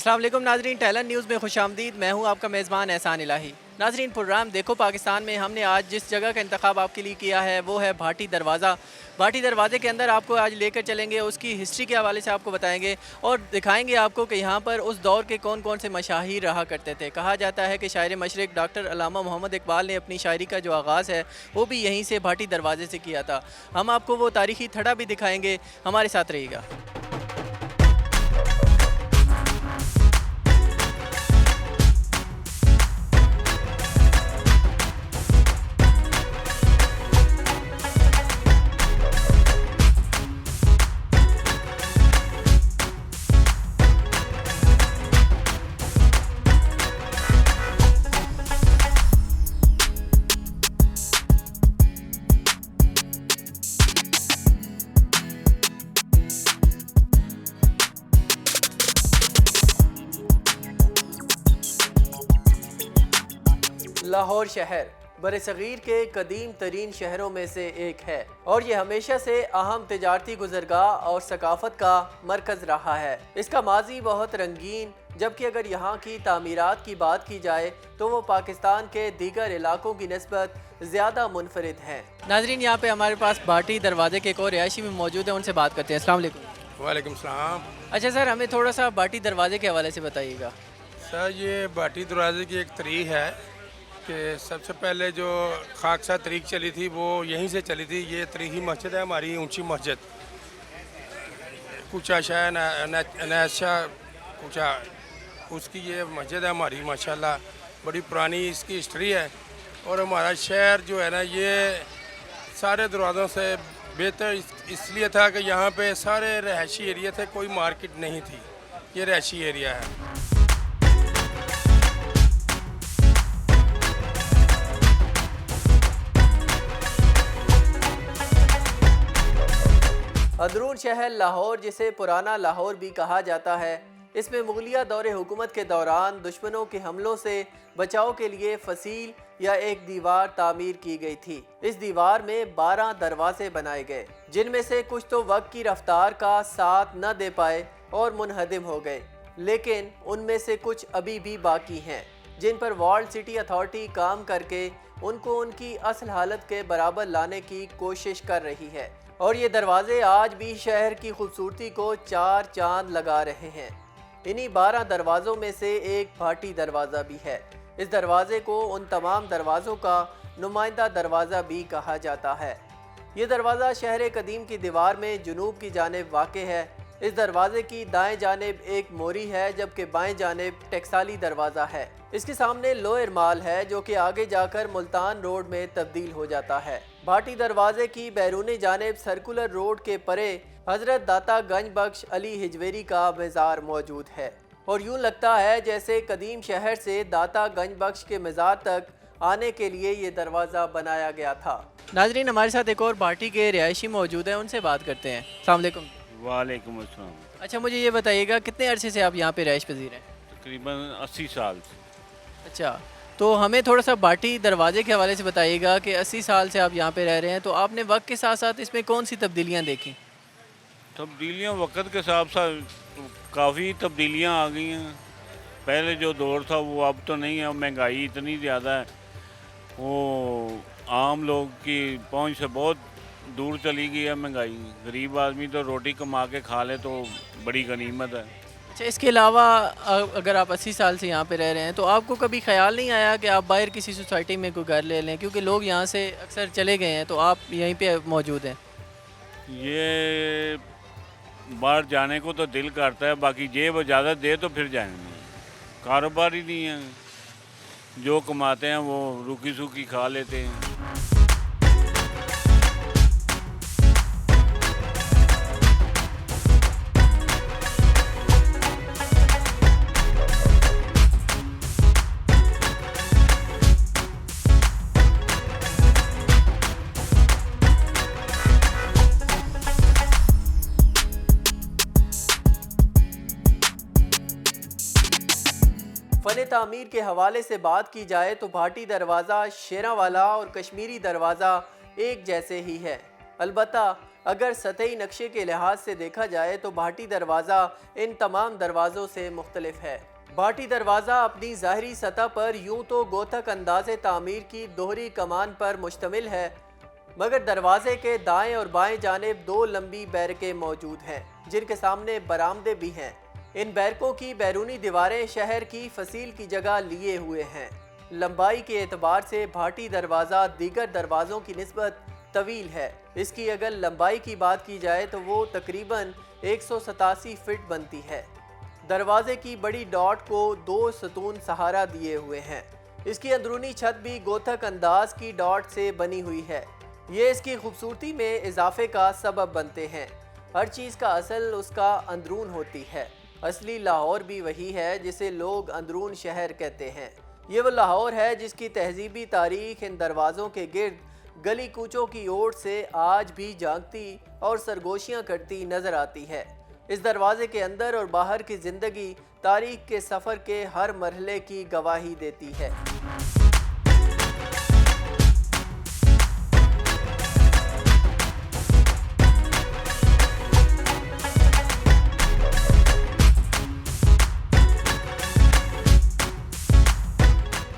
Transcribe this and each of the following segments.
अस्सलाम वालेकुम नाजरीन, टैलेंट न्यूज़ में खुशामदीद। मैं हूं आपका मेज़बान एहसान इलाही। नाजरीन, प्रोग्राम देखो पाकिस्तान में हमने आज जिस जगह का इंतखाब आपके लिए किया है वो है भाटी दरवाज़ा। भाटी दरवाज़े के अंदर आपको आज लेकर चलेंगे, उसकी हिस्ट्री के हवाले से आपको बताएंगे और दिखाएंगे आपको कि यहाँ पर उस दौर के कौन कौन से मशाहिर रहा करते थे। कहा जाता है कि शायर मशरिक़ डॉक्टर अल्लामा मोहम्मद इकबाल ने अपनी शायरी का जो आगाज़ है वो भी यहीं से भाटी दरवाज़े से किया था। हम आपको वो तारीख़ी थड़ा भी दिखाएँगे, हमारे साथ रहिएगा। लाहौर शहर बरसगीर के कदीम तरीन शहरों में से एक है और ये हमेशा से अहम तिजारती गुज़रगाह और सकाफत का मरकज़ रहा है। इसका माजी बहुत रंगीन, जबकि अगर यहाँ की तामीरात की बात की जाए तो वो पाकिस्तान के दीगर इलाकों की निस्बत ज़्यादा मुनफरिद हैं। नाजरीन, यहाँ पे हमारे पास भाटी दरवाजे के एक और रिहायशी में मौजूद है, उनसे बात करते हैं। अस्सलाम वालेकुम। वालेकुम सलाम। अच्छा सर, हमें थोड़ा सा भाटी दरवाजे के हवाले से बताइएगा। सर, ये भाटी दरवाजे की एक तरीक़ है कि सबसे पहले जो खाकसा तरीक़ चली थी वो यहीं से चली थी। ये तरीक़ी मस्जिद है हमारी, ऊंची मस्जिद कुचा शाह अनैस शाह कुचा, उसकी ये मस्जिद है हमारी। माशाल्लाह बड़ी पुरानी इसकी हिस्ट्री है और हमारा शहर जो है ना ये सारे दरवाज़ों से बेहतर इसलिए था कि यहाँ पे सारे रहायशी एरिया थे, कोई मार्केट नहीं थी। ये रहायशी एरिया है। अंदरून शहर लाहौर, जिसे पुराना लाहौर भी कहा जाता है, इसमें मुगलिया दौरे हुकूमत के दौरान दुश्मनों के हमलों से बचाव के लिए फसील या एक दीवार तामीर की गई थी। इस दीवार में 12 दरवाजे बनाए गए, जिनमें से कुछ तो वक्त की रफ्तार का साथ न दे पाए और मुनहदिम हो गए, लेकिन उनमें से कुछ अभी भी बाकी हैं, जिन पर वॉल्ड सिटी अथॉरिटी काम करके उनको उनकी असल हालत के बराबर लाने की कोशिश कर रही है। और ये दरवाजे आज भी शहर की खूबसूरती को चार चांद लगा रहे हैं। इन्हीं 12 दरवाज़ों में से एक भाटी दरवाज़ा भी है। इस दरवाज़े को उन तमाम दरवाज़ों का नुमाइंदा दरवाज़ा भी कहा जाता है। ये दरवाज़ा शहर कदीम की दीवार में जुनूब की जानिब वाक़ है। इस दरवाजे की दाएं जानिब एक मोरी है, जबकि बाएं जानिब टकसाली दरवाज़ा है। इसके सामने लोअर माल है, जो कि आगे जाकर मुल्तान रोड में तब्दील हो जाता है। भाटी दरवाजे की बैरूनी जानिब सर्कुलर रोड के परे हजरत दाता गंज बख्श अली हिजवेरी का मज़ार मौजूद है और यूँ लगता है जैसे कदीम शहर से दाता गंज बख्श के मज़ार तक आने के लिए ये दरवाज़ा बनाया गया था। नाजरीन, हमारे साथ एक और भाटी के रिहायशी मौजूद हैं, उनसे बात करते हैं। अस्सलाम वालेकुम। वालेकुम अस्सलाम। अच्छा, मुझे ये बताइएगा कितने अरसे से आप यहाँ पे रहायश पजीर हैं? तकरीबन 80 साल से। अच्छा, तो हमें थोड़ा सा भाटी दरवाजे के हवाले से बताइएगा कि 80 साल से आप यहाँ पे रह रहे हैं, तो आपने वक्त के साथ साथ इसमें कौन सी तब्दीलियाँ देखी? तब्दीलियाँ वक्त के साथ साथ काफ़ी तब्दीलियाँ आ गई हैं। पहले जो दौर था वो अब तो नहीं है। महंगाई इतनी ज़्यादा है, वो आम लोग की पहुँच से बहुत दूर चली गई है महंगाई। गरीब आदमी तो रोटी कमा के खा ले तो बड़ी गनीमत है। अच्छा, इसके अलावा अगर आप 80 साल से यहाँ पे रह रहे हैं तो आपको कभी ख्याल नहीं आया कि आप बाहर किसी सोसाइटी में कोई घर ले लें, क्योंकि लोग यहाँ से अक्सर चले गए हैं तो आप यहीं पे मौजूद हैं? ये बाहर जाने को तो दिल करता है, बाकी जेब इजाज़त दे तो फिर जाएंगे। कारोबार ही नहीं है, जो कमाते हैं वो रूखी सूखी खा लेते हैं। फ़न तामीर के हवाले से बात की जाए तो भाटी दरवाज़ा, शेरावाला और कश्मीरी दरवाज़ा एक जैसे ही है। अलबत्ता अगर सतही नक्शे के लिहाज से देखा जाए तो भाटी दरवाज़ा इन तमाम दरवाज़ों से मुख्तलिफ है। भाटी दरवाज़ा अपनी ज़ाहरी सतह पर यूं तो गोथक अंदाज़े तामीर की दोहरी कमान पर मुश्तमिल है, मगर दरवाजे के दाएं और बाएं जानिब दो लंबी बैरकें मौजूद हैं जिनके सामने बरामदे भी हैं। इन बैरकों की बैरूनी दीवारें शहर की फसील की जगह लिए हुए हैं। लंबाई के एतबार से भाटी दरवाज़ा दीगर दरवाज़ों की निस्बत तवील है। इसकी अगर लंबाई की बात की जाए तो वो तकरीबन 187 फीट बनती है। दरवाजे की बड़ी डॉट को 2 सतून सहारा दिए हुए हैं। इसकी अंदरूनी छत भी गोथक अंदाज की डॉट से बनी हुई है। ये इसकी खूबसूरती में इजाफे का सबब बनते हैं। हर चीज़ का असल उसका अंदरून होती है। असली लाहौर भी वही है जिसे लोग अंदरून शहर कहते हैं। ये वो लाहौर है जिसकी तहजीबी तारीख इन दरवाज़ों के गिर्द गली कूचों की ओर से आज भी जागती और सरगोशियाँ करती नज़र आती है। इस दरवाजे के अंदर और बाहर की ज़िंदगी तारीख के सफ़र के हर मरहले की गवाही देती है।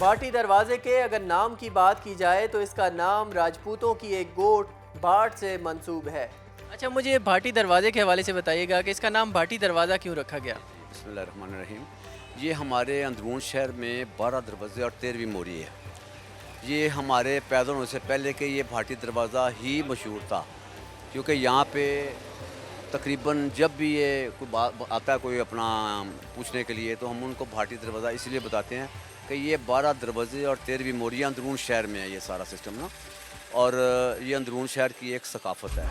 भाटी दरवाजे के अगर नाम की बात की जाए तो इसका नाम राजपूतों की एक गोट भाट से मंसूब है। अच्छा, मुझे भाटी दरवाजे के हवाले से बताइएगा कि इसका नाम भाटी दरवाज़ा क्यों रखा गया? बिस्मिल्लाहिर्रहमानिर्रहीम। ये हमारे अंदरून शहर में 12 दरवाजे और 13वीं मोरी है। ये हमारे पैदा होने से पहले के ये भाटी दरवाज़ा ही मशहूर था, क्योंकि यहाँ पे तकरीबन जब भी ये कोई बात आता है कोई अपना पूछने के लिए तो हम उनको भाटी दरवाज़ा इसलिए बताते हैं कि ये 12 दरवाजे और 13वीं मोरी अंदरून शहर में है ये सारा सिस्टम ना, और ये अंदरून शहर की एक सकाफ़त है।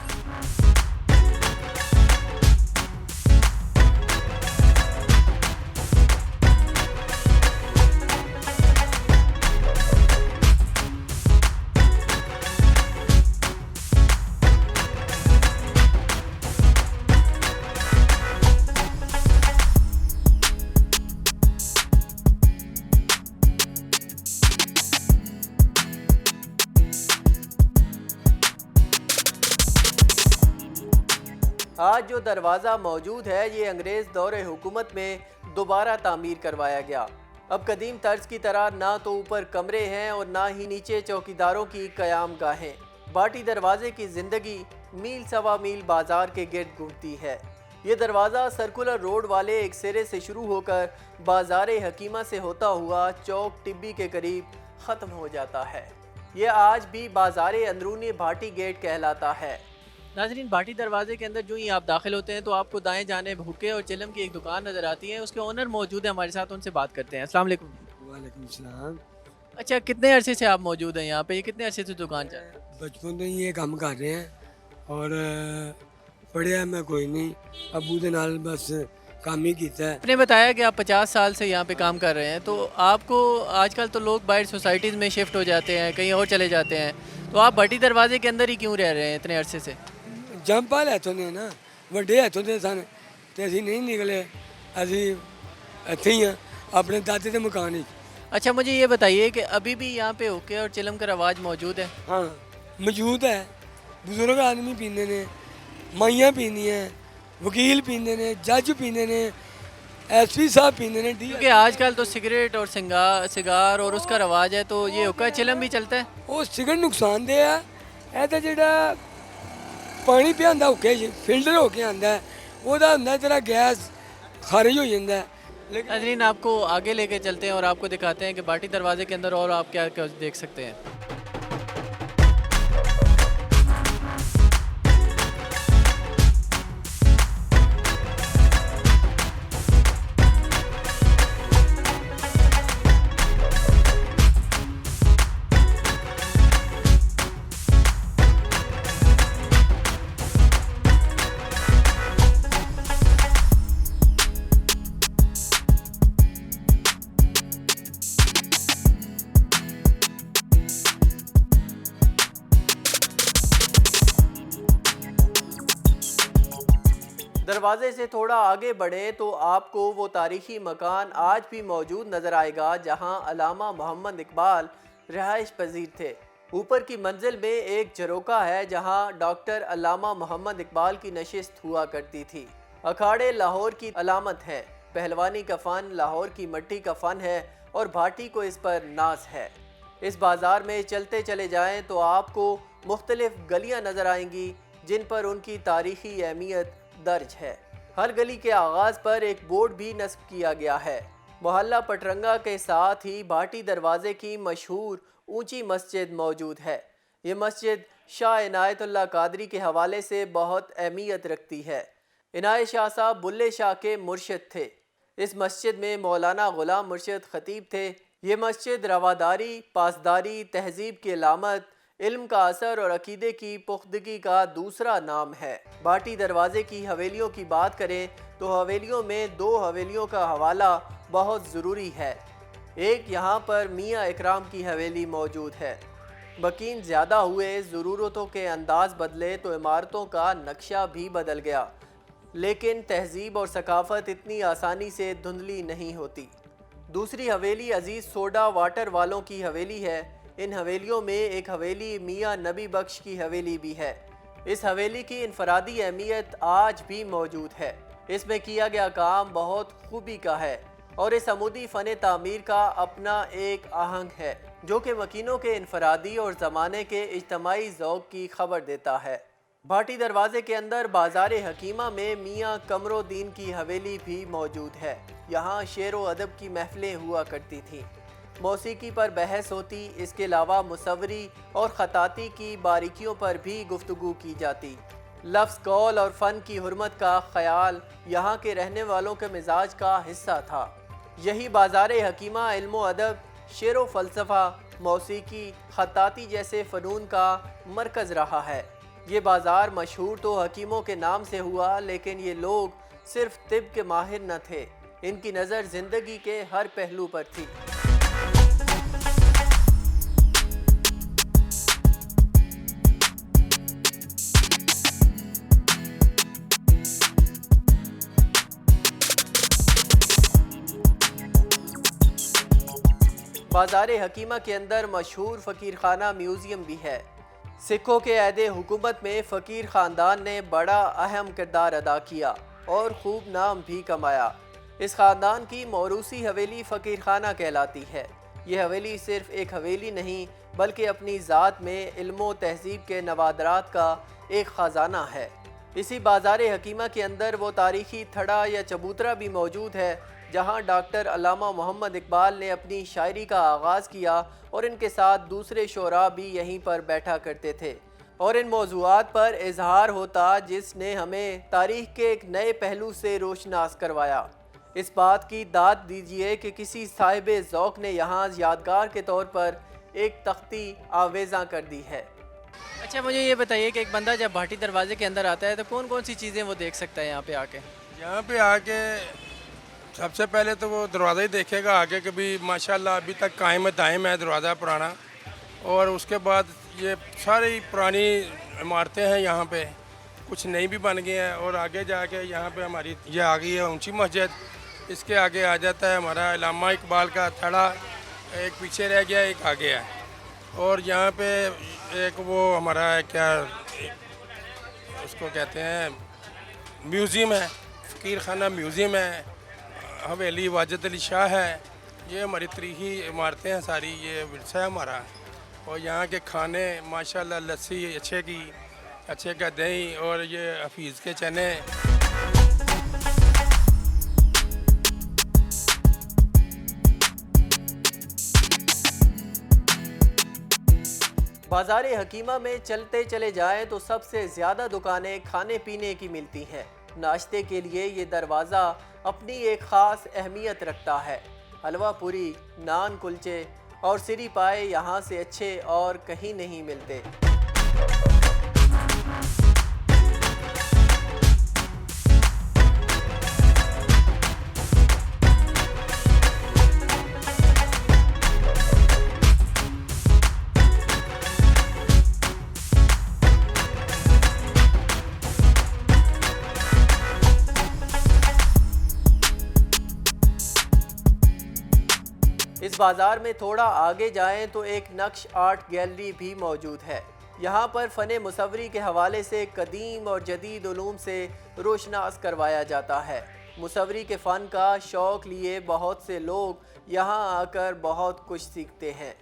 आज जो दरवाज़ा मौजूद है ये अंग्रेज़ दौरे हुकूमत में दोबारा तामीर करवाया गया। अब कदीम तर्ज की तरह ना तो ऊपर कमरे हैं और ना ही नीचे चौकीदारों की क़याम गाहें। भाटी दरवाजे की ज़िंदगी मील सवा मील बाजार के गिर्द घूमती है। ये दरवाज़ा सर्कुलर रोड वाले एक सिरे से शुरू होकर बाजार हकीमा से होता हुआ चौक टिब्बी के करीब ख़त्म हो जाता है। ये आज भी बाजार अंदरूनी भाटी गेट कहलाता है। नाज़रीन, भाटी दरवाजे के अंदर जो ही आप दाखिल होते हैं तो आपको दाएं जानिब हुक्के और चिलम की एक दुकान नज़र आती है। उसके ओनर मौजूद है हमारे साथ, उनसे बात करते हैं। अस्सलाम वालेकुम। वालेकुम सलाम। अच्छा, कितने अरसे से आप मौजूद हैं यहाँ पे? ये कितने अरसे से दुकान चल रही है? बचपन तो ये काम कर रहे हैं और पढ़िया मैं कोई नहीं, अबू दे नाल बस काम ही किया है। आपने बताया कि आप 50 साल से यहाँ पे काम कर रहे हैं, तो आपको आजकल तो लोग बाहर सोसाइटीज़ में शिफ्ट हो जाते हैं, कहीं और चले जाते हैं, तो आप भाटी दरवाजे के अंदर ही क्यों रह रहे हैं इतने अरसे से? जंपाल इतों ने ना ਵੱਡੇ इतों ਦੇ सन ਤੇ ਅਸੀਂ नहीं निकले, ਅਸੀਂ ਇੱਥੇ ही अपने दादे के मकान ही। अच्छा, मुझे ये बताइए कि अभी भी यहाँ पे हुक्के और चिलम का रवाज मौजूद है? हाँ मौजूद है। बुजुर्ग आदमी पींदे ने, माइयाँ पींदियाँ, वकील पींदे ने, जज पींदे ने, एसपी साहब पींदे ने। क्योंकि आजकल तो सिगरेट और सिगार और उसका रवाज है, तो ये हुक्का चिलम भी चलता है। वो सिगरेट नुकसानदेह है। ਇਹ ਤਾਂ ਜਿਹੜਾ ਪਾਣੀ ਪਿਆਉਂਦਾ ਹੁੱਕੇ ਫਿਲਟਰ ਹੋ ਕੇ ਆਉਂਦਾ ਹੈ, ਉਹਦਾ ਹੁੰਦਾ ਤੇਰਾ ਗੈਸ ਖਾरिज हो ਜਾਂਦਾ है। लेकिन नाज़रीन, आपको आगे लेके चलते हैं और आपको दिखाते हैं कि भाटी दरवाजे के अंदर और आप क्या क्या देख सकते हैं। दरवाजे से थोड़ा आगे बढ़े तो आपको वो तारीखी मकान आज भी मौजूद नज़र आएगा जहां अल्लामा मोहम्मद इकबाल रिहाइश पजीर थे। ऊपर की मंजिल में एक झरोका है जहां डॉक्टर अल्लामा मोहम्मद इकबाल की नशिस्त हुआ करती थी। अखाड़े लाहौर की अलामत हैं। पहलवानी का फ़न लाहौर की मिट्टी का फ़न है और भाटी को इस पर नाज है। इस बाज़ार में चलते चले जाएं तो आपको मुख्तलिफ गलियां नज़र आएंगी जिन पर उनकी तारीख़ी अहमियत दर्ज है। हर गली के आगाज़ पर एक बोर्ड भी नस्ब किया गया है। मोहल्ला पटरंगा के साथ ही भाटी दरवाज़े की मशहूर ऊंची मस्जिद मौजूद है। ये मस्जिद शाह इनायतुल्लाह कादरी के हवाले से बहुत अहमियत रखती है। इनायत शाह साहब बुल्ले शाह के मुर्शिद थे। इस मस्जिद में मौलाना ग़ुलाम मुर्शिद ख़तीब थे। ये मस्जिद रवादारी, पासदारी, तहजीब की अलामत, इल्म का असर और अकीदे की पुख्तगी का दूसरा नाम है। भाटी दरवाज़े की हवेलियों की बात करें तो हवेलियों में 2 हवेलियों का हवाला बहुत ज़रूरी है। एक यहाँ पर मियाँ इकराम की हवेली मौजूद है। बकीन ज़्यादा हुए, ज़रूरतों के अंदाज़ बदले तो इमारतों का नक्शा भी बदल गया, लेकिन तहजीब और सकाफ़त इतनी आसानी से धुंधली नहीं होती। दूसरी हवेली अजीज़ सोडा वाटर वालों की हवेली है। इन हवेलियों में एक हवेली मियाँ नबी बख्श की हवेली भी है। इस हवेली की इनफरादी अहमियत आज भी मौजूद है। इसमें किया गया काम बहुत खूबी का है और इस अमूदी फ़न तामीर का अपना एक आहंग है जो कि मकीनों के इनफरादी और ज़माने के इज्तमाई ज़ौक़ की खबर देता है। भाटी दरवाज़े के अंदर बाज़ार हकीमा में मियाँ कमरुद्दीन की हवेली भी मौजूद है। यहाँ शेर व अदब की महफ़िलें हुआ करती थीं। मौसीकी पर बहस होती। इसके अलावा मुसव्वरी और ख़ताती की बारीकियों पर भी गुफ्तगू की जाती। लफ्ज़, कौल और फ़न की हुर्मत का ख़याल यहाँ के रहने वालों के मिजाज का हिस्सा था। यही बाज़ार हकीमा इल्म व अदब, शेर व फ़लसफ़ा, मौसीकी, ख़ताती जैसे फ़नून का मरकज़ रहा है। ये बाज़ार मशहूर तो हकीमों के नाम से हुआ, लेकिन ये लोग सिर्फ तिब के माहिर न थे। इनकी नज़र ज़िंदगी के हर पहलू पर थी। बाज़ार हकीमा के अंदर मशहूर फ़कीर खाना म्यूज़ियम भी है। सिखों के अहद हुकूमत में फ़कीर ख़ानदान ने बड़ा अहम किरदार अदा किया और खूब नाम भी कमाया। इस ख़ानदान की मौरूसी हवेली फ़कीर खाना कहलाती है। ये हवेली सिर्फ़ एक हवेली नहीं बल्कि अपनी ज़ात में इल्म व तहज़ीब के नवादरात का एक ख़जाना है। इसी बाज़ार हकीमा के अंदर वो तारीख़ी थड़ा या चबूतरा भी मौजूद है जहाँ डॉक्टर अल्लामा मोहम्मद इकबाल ने अपनी शायरी का आगाज़ किया और इनके साथ दूसरे शोरा भी यहीं पर बैठा करते थे और इन मौज़ूआत पर इजहार होता, जिसने हमें तारीख़ के एक नए पहलू से रोशनास करवाया। इस बात की दाद दीजिए कि किसी साहिब ज़ौक़ ने यहाँ यादगार के तौर पर एक तख्ती आवेज़ा कर दी है। अच्छा, मुझे ये बताइए कि एक बंदा जब भाटी दरवाजे के अंदर आता है तो कौन कौन सी चीज़ें वो देख सकता है यहाँ पे आके? यहाँ पे आके सबसे पहले तो वो दरवाज़ा ही देखेगा आगे के भी माशाल्लाह अभी तक कायम दायम है दरवाज़ा पुराना। और उसके बाद ये सारी पुरानी इमारतें हैं यहाँ पे, कुछ नई भी बन गई हैं। और आगे जाके यहाँ पे हमारी ये आ गई है ऊंची मस्जिद। इसके आगे आ जाता है हमारा अल्लामा इकबाल का थड़ा, एक पीछे रह गया एक आगे है। और यहाँ पे एक वो हमारा क्या उसको कहते हैं म्यूज़ियम है, फ़कीर खाना म्यूज़ियम है, हवेली वाजिद अली शाह है। ये हमारी तारीख़ी इमारतें हैं सारी, ये विरसा है हमारा। और यहाँ के खाने माशाल्लाह लस्सी अच्छे का दही और ये हफीज़ के चने। बाज़ार हकीमा में चलते चले जाएं तो सबसे ज़्यादा दुकानें खाने पीने की मिलती हैं। नाश्ते के लिए ये दरवाज़ा अपनी एक ख़ास अहमियत रखता है। हलवा पूरी, नान कुलचे और सिरी पाए यहाँ से अच्छे और कहीं नहीं मिलते। इस बाज़ार में थोड़ा आगे जाएं तो एक नक्श आर्ट गैलरी भी मौजूद है। यहाँ पर फ़न मुसव्वरी के हवाले से कदीम और जदीद उलूम से रोशनास करवाया जाता है। मुसव्वरी के फ़न का शौक़ लिए बहुत से लोग यहाँ आकर बहुत कुछ सीखते हैं।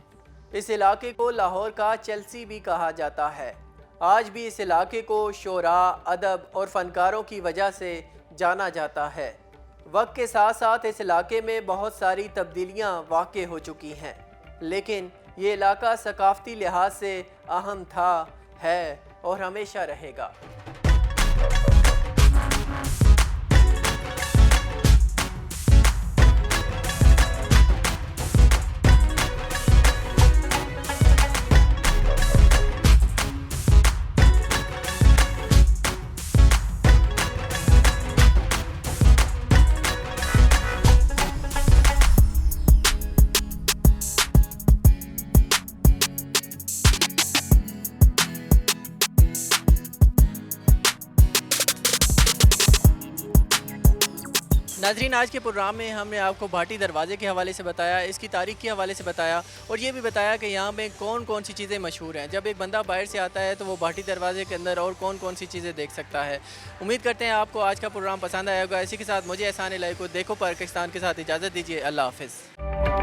इस इलाके को लाहौर का चेल्सी भी कहा जाता है। आज भी इस इलाके को शोरा, अदब और फ़नकारों की वजह से जाना जाता है। वक्त के साथ साथ इस इलाके में बहुत सारी तब्दीलियाँ वाक़ हो चुकी हैं, लेकिन ये इलाका सकाफ़ती लिहाज से अहम था, है और हमेशा रहेगा। नाज़रीन, आज के प्रोग्राम में हमने आपको भाटी दरवाज़े के हवाले से बताया, इसकी तारीख़ के हवाले से बताया और ये भी बताया कि यहाँ पे कौन कौन सी चीज़ें मशहूर हैं। जब एक बंदा बाहर से आता है तो वो भाटी दरवाज़े के अंदर और कौन कौन सी चीज़ें देख सकता है। उम्मीद करते हैं आपको आज का प्रोग्राम पसंद आएगा। इसी के साथ मुझे एहसान इलाही को देखो पाकिस्तान के साथ इजाज़त दीजिए। अल्लाह हाफ़िज़।